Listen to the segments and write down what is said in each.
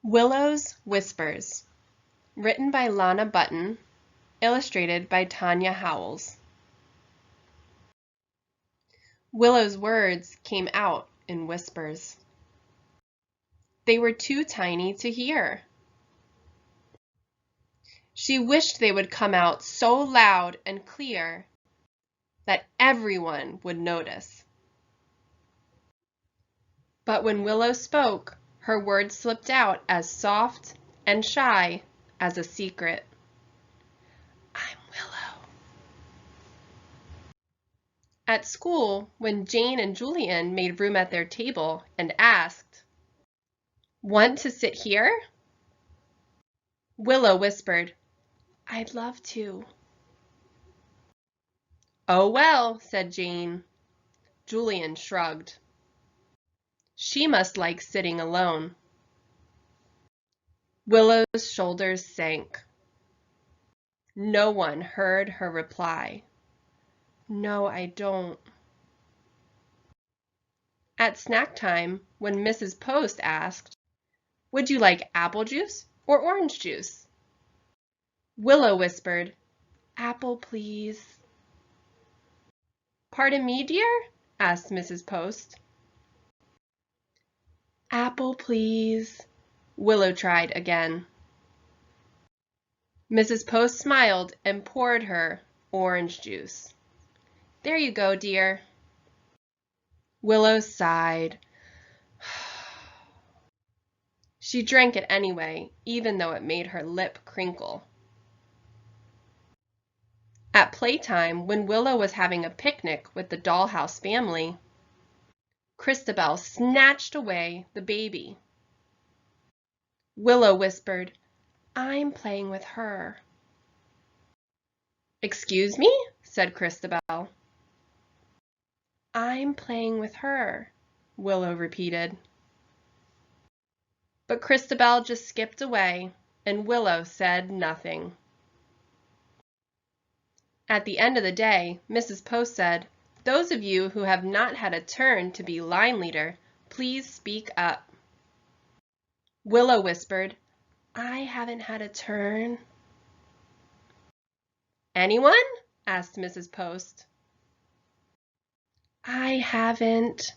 Willow's Whispers, written by Lana Button, illustrated by Tanya Howells. Willow's words came out in whispers. They were too tiny to hear. She wished they would come out so loud and clear that everyone would notice. But when Willow spoke, her words slipped out as soft and shy as a secret. I'm Willow. At school, when Jane and Julian made room at their table and asked, "Want to sit here?" Willow whispered, "I'd love to." "Oh well," said Jane. Julian shrugged. She must like sitting alone. Willow's shoulders sank. No one heard her reply. "No, I don't." At snack time, when Mrs. Post asked, "Would you like apple juice or orange juice?" Willow whispered, "Apple, please." "Pardon me, dear?" asked Mrs. Post. "Apple, please." Willow tried again. Mrs. Post smiled and poured her orange juice. "There you go, dear." Willow sighed. She drank it anyway, even though it made her lip crinkle. At playtime, when Willow was having a picnic with the dollhouse family, Christabel snatched away the baby. Willow whispered, "I'm playing with her." "Excuse me?" said Christabel. "I'm playing with her," Willow repeated. But Christabel just skipped away, and Willow said nothing. At the end of the day, Mrs. Post said, "Those of you who have not had a turn to be line leader, please speak up." Willow whispered, "I haven't had a turn." "Anyone?" asked Mrs. Post. "I haven't."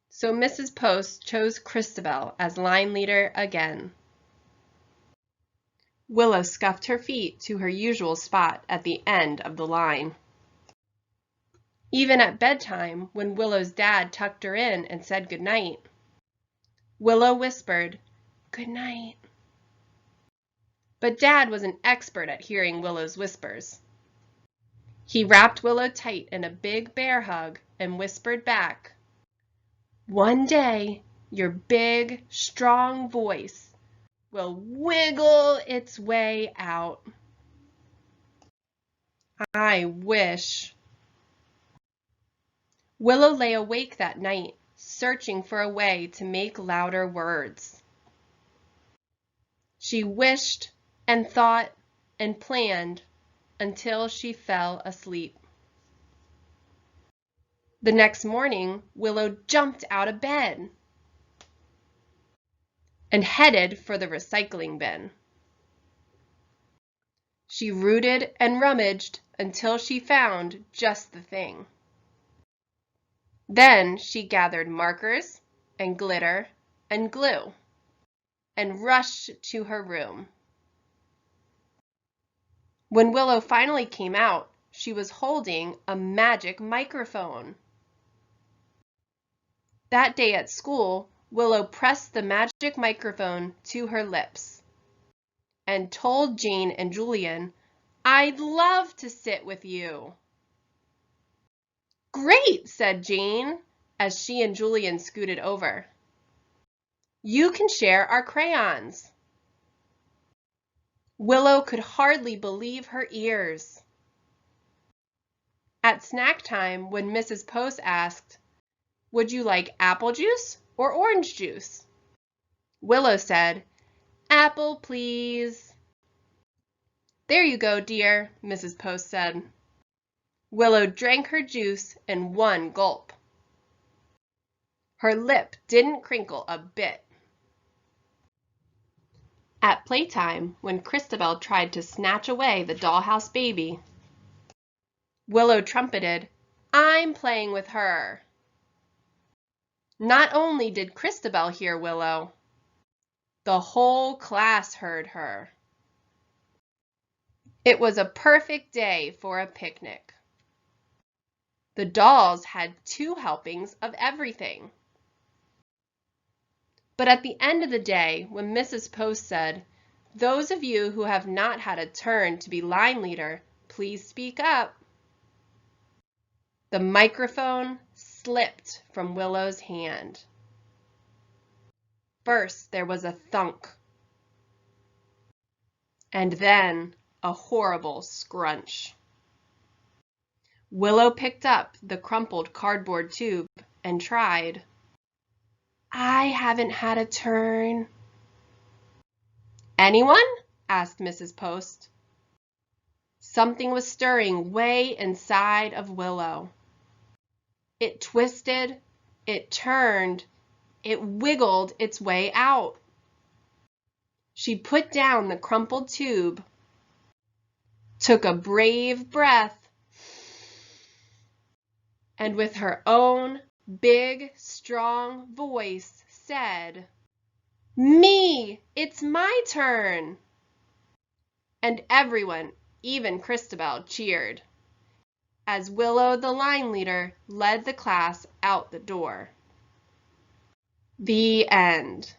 So Mrs. Post chose Christabel as line leader again. Willow scuffed her feet to her usual spot at the end of the line. Even at bedtime, when Willow's dad tucked her in and said goodnight, Willow whispered, "Good night." But Dad was an expert at hearing Willow's whispers. He wrapped Willow tight in a big bear hug and whispered back, "One day, your big, strong voice will wiggle its way out." I wish. Willow lay awake that night, searching for a way to make louder words. She wished and thought and planned until she fell asleep. The next morning, Willow jumped out of bed and headed for the recycling bin. She rooted and rummaged until she found just the thing. Then she gathered markers and glitter and glue and rushed to her room. When Willow finally came out, she was holding a magic microphone. That day at school, Willow pressed the magic microphone to her lips and told Jane and Julian, "I'd love to sit with you." "Great," said Jane, as she and Julian scooted over. "You can share our crayons." Willow could hardly believe her ears. At snack time, when Mrs. Post asked, "Would you like apple juice or orange juice?" Willow said, "Apple, please." "There you go, dear," Mrs. Post said. Willow drank her juice in one gulp. Her lip didn't crinkle a bit. At playtime, when Christabel tried to snatch away the dollhouse baby, Willow trumpeted, "I'm playing with her." Not only did Christabel hear Willow, the whole class heard her. It was a perfect day for a picnic. The dolls had 2 helpings of everything. But at the end of the day, when Mrs. Post said, "Those of you who have not had a turn to be line leader, please speak up," the microphone slipped from Willow's hand. First, there was a thunk, and then a horrible scrunch. Willow picked up the crumpled cardboard tube and tried. "I haven't had a turn." "Anyone?" asked Mrs. Post. Something was stirring way inside of Willow. It twisted, it turned, it wiggled its way out. She put down the crumpled tube, took a brave breath, and with her own big, strong voice said, "Me! It's my turn!" And everyone, even Christabel, cheered as Willow, the line leader, led the class out the door. The end.